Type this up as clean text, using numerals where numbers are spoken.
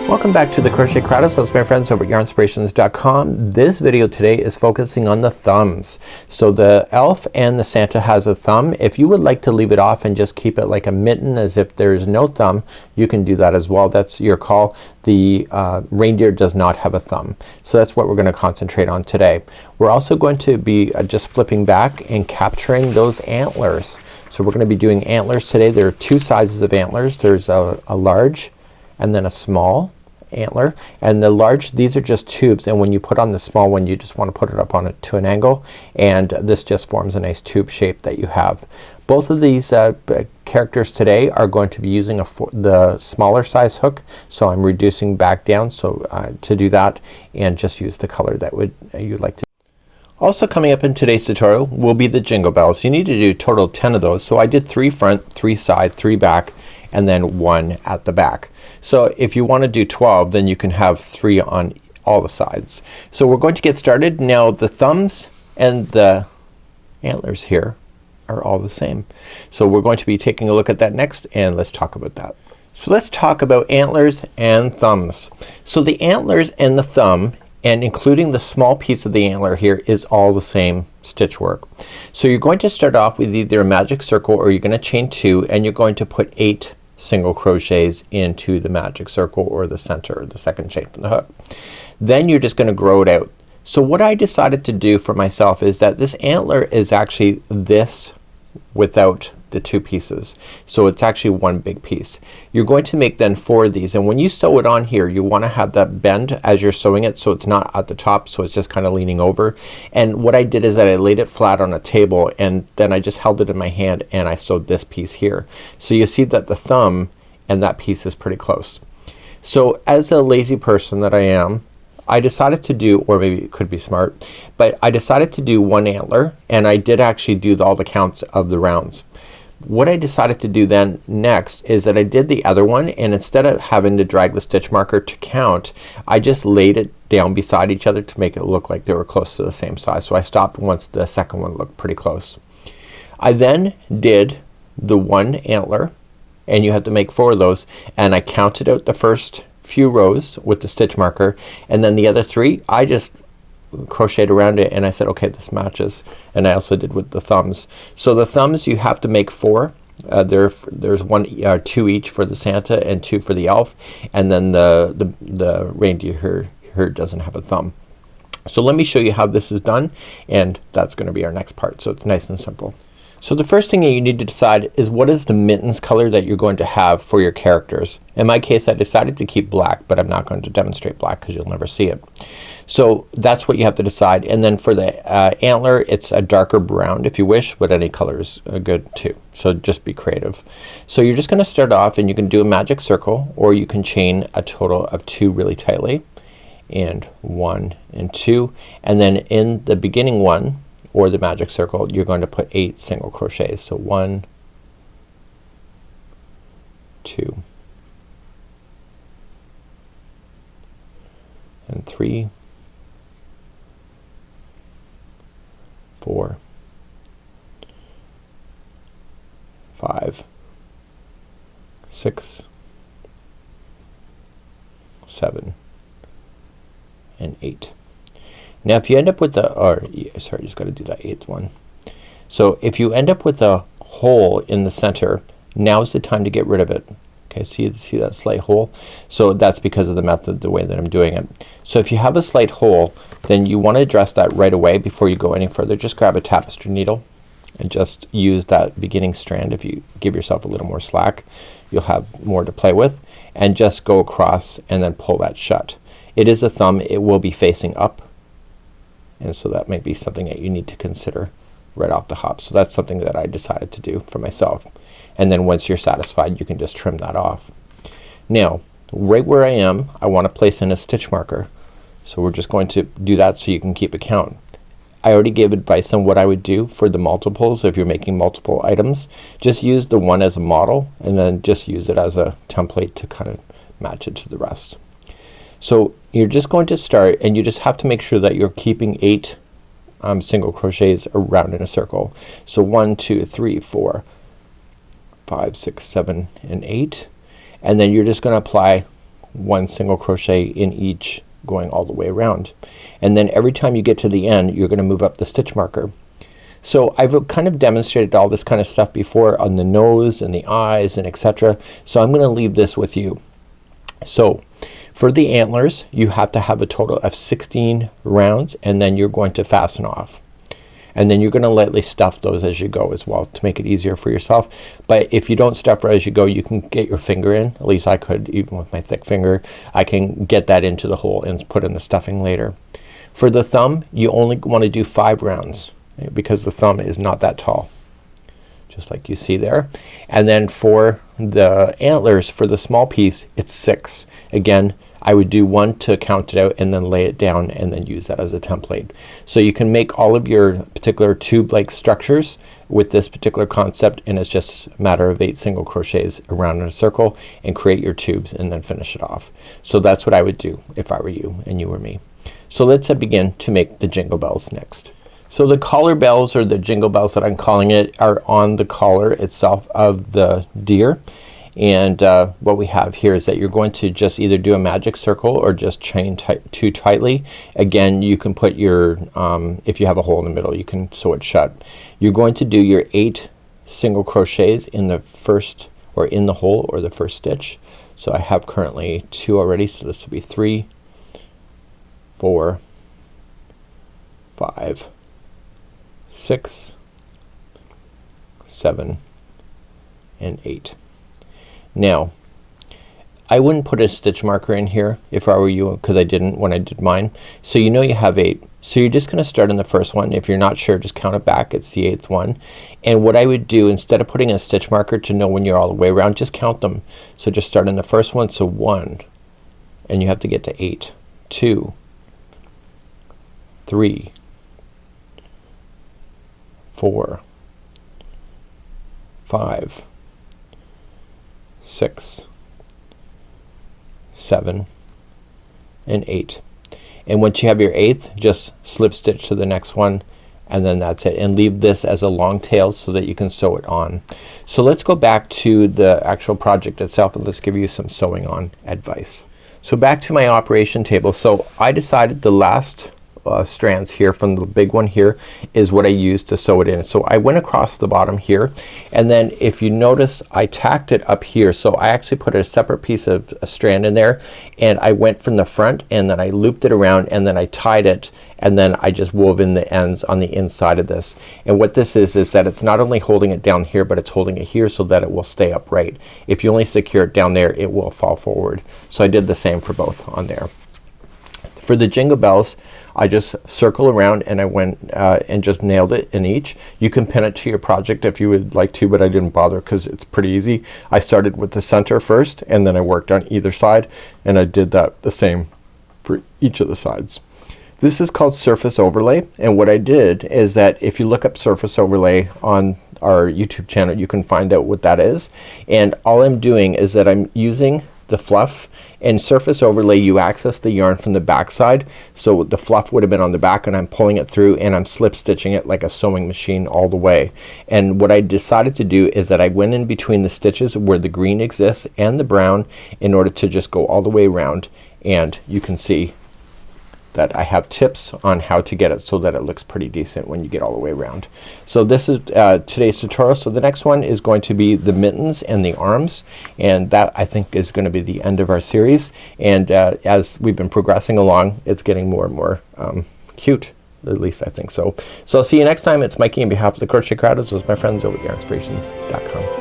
Welcome back to the Crochet Crowd. So it's my friends over at yarnspirations.com. This video today is focusing on the thumbs. So the elf and the Santa has a thumb. If you would like to leave it off and just keep it like a mitten as if there is no thumb, you can do that as well. That's your call. The reindeer does not have a thumb. So that's what we're going to concentrate on today. We're also going to be just flipping back and capturing those antlers. So we're going to be doing antlers today. There are two sizes of antlers. There's a large and then a small antler, and the large, these are just tubes, and when you put on the small one you just want to put it up on it to an angle, and this just forms a nice tube shape that you have. Both of these characters today are going to be using the smaller size hook, so I'm reducing back down to do that, and just use the color that you'd like to. Also coming up in today's tutorial will be the jingle bells. You need to do total 10 of those. So I did 3 front, 3 side, 3 back, and then 1 at the back. So if you want to do 12, then you can have 3 on all the sides. So we're going to get started. Now the thumbs and the antlers here are all the same. So we're going to be taking a look at that next, and let's talk about that. So let's talk about antlers and thumbs. So the antlers and the thumb, and including the small piece of the antler here, is all the same stitch work. So you're going to start off with either a magic circle or you're going to chain 2, and you're going to put 8 single crochets into the magic circle or the center, the second chain from the hook. Then you're just going to grow it out. So what I decided to do for myself is that this antler is actually this without the 2 pieces. So it's actually one big piece. You're going to make then 4 of these, and when you sew it on here you want to have that bend as you're sewing it, so it's not at the top, so it's just kind of leaning over. And what I did is that I laid it flat on a table, and then I just held it in my hand and I sewed this piece here. So you see that the thumb and that piece is pretty close. So as a lazy person that I am, I decided to do, or maybe it could be smart, but I decided to do 1 antler, and I did actually do all the counts of the rounds. What I decided to do then next is that I did the other one, and instead of having to drag the stitch marker to count, I just laid it down beside each other to make it look like they were close to the same size. So I stopped once the second one looked pretty close. I then did the 1 antler, and you have to make 4 of those, and I counted out the first few rows with the stitch marker, and then the other 3 I just crocheted around it, and I said okay, this matches. And I also did with the thumbs. So the thumbs you have to make 4. There's 2 each for the Santa and 2 for the elf, and then the reindeer here doesn't have a thumb. So let me show you how this is done, and that's going to be our next part. So it's nice and simple. So the first thing that you need to decide is what is the mittens color that you're going to have for your characters. In my case I decided to keep black, but I'm not going to demonstrate black because you'll never see it. So that's what you have to decide. And then for the antler, it's a darker brown if you wish, but any color is good too. So just be creative. So you're just going to start off, and you can do a magic circle, or you can chain a total of 2 really tightly, and 1 and 2, and then in the beginning one or the magic circle you're going to put 8 single crochets. So 1, 2, and 3, 4, 5, 6, 7, and 8. Now if you end up with sorry, just got to do that 8th one. So if you end up with a hole in the center, now's the time to get rid of it. Okay, see that slight hole? So that's because of the method, the way that I'm doing it. So if you have a slight hole, then you want to address that right away before you go any further. Just grab a tapestry needle and just use that beginning strand. If you give yourself a little more slack, you'll have more to play with, and just go across and then pull that shut. It is a thumb, it will be facing up, and so that might be something that you need to consider right off the hop. So that's something that I decided to do for myself, and then once you're satisfied you can just trim that off. Now right where I am, I want to place in a stitch marker, so we're just going to do that so you can keep a count. I already gave advice on what I would do for the multiples. If you're making multiple items, just use the one as a model, and then just use it as a template to kind of match it to the rest. So you're just going to start, and you just have to make sure that you're keeping 8 single crochets around in a circle. So 1, 2, 3, 4, 5, 6, 7, and 8, and then you're just going to apply 1 single crochet in each going all the way around. And then every time you get to the end you're gonna move up the stitch marker. So I've kind of demonstrated all this kind of stuff before on the nose and the eyes and etc. So I'm gonna leave this with you. So for the antlers you have to have a total of 16 rounds, and then you're going to fasten off. And then you're gonna lightly stuff those as you go as well to make it easier for yourself. But if you don't stuff as you go, you can get your finger in. At least I could, even with my thick finger. I can get that into the hole and put in the stuffing later. For the thumb you only want to do 5 rounds because the thumb is not that tall, just like you see there. And then for the antlers, for the small piece, it's 6. Again, I would do 1 to count it out and then lay it down and then use that as a template. So you can make all of your particular tube like structures with this particular concept, and it's just a matter of 8 single crochets around in a circle and create your tubes and then finish it off. So that's what I would do if I were you and you were me. So let's begin to make the jingle bells next. So the collar bells, or the jingle bells that I'm calling it, are on the collar itself of the deer. And what we have here is that you're going to just either do a magic circle or just chain too tightly. Again, you can put your if you have a hole in the middle you can sew it shut. You're going to do your 8 single crochets in the first, or in the hole, or the first stitch. So I have currently 2 already, so this will be 3, 4, 5, 6, 7, and 8. Now I wouldn't put a stitch marker in here if I were you, because I didn't when I did mine. So you know you have 8. So you're just gonna start in the first one. If you're not sure, just count it back. It's the 8th one. And what I would do, instead of putting a stitch marker to know when you're all the way around, just count them. So just start in the first one. So 1, and you have to get to 8. 2, 3, 4, 5, 6, 7, and 8. And once you have your 8th, just slip stitch to the next one, and then that's it. And leave this as a long tail so that you can sew it on. So let's go back to the actual project itself, and let's give you some sewing on advice. So back to my operation table. So I decided the last strands here from the big one here is what I used to sew it in. So I went across the bottom here, and then if you notice I tacked it up here. So I actually put a separate piece of a strand in there, and I went from the front and then I looped it around and then I tied it, and then I just wove in the ends on the inside of this. And what this is that it's not only holding it down here, but it's holding it here so that it will stay upright. If you only secure it down there, it will fall forward. So I did the same for both on there. For the jingle bells, I just circle around and I went and just nailed it in each. You can pin it to your project if you would like to, but I didn't bother because it's pretty easy. I started with the center first, and then I worked on either side, and I did that the same for each of the sides. This is called surface overlay, and what I did is that if you look up surface overlay on our YouTube channel, you can find out what that is. And all I'm doing is that I'm using the fluff. And surface overlay, you access the yarn from the back side, so the fluff would have been on the back, and I'm pulling it through and I'm slip stitching it like a sewing machine all the way. And what I decided to do is that I went in between the stitches where the green exists and the brown in order to just go all the way around, and you can see that I have tips on how to get it so that it looks pretty decent when you get all the way around. So this is today's tutorial. So the next one is going to be the mittens and the arms, and that I think is going to be the end of our series. And as we've been progressing along, it's getting more and more cute. At least I think so. So I'll see you next time. It's Mikey on behalf of the Crochet Crowd, as well as my friends over at yarnspirations.com.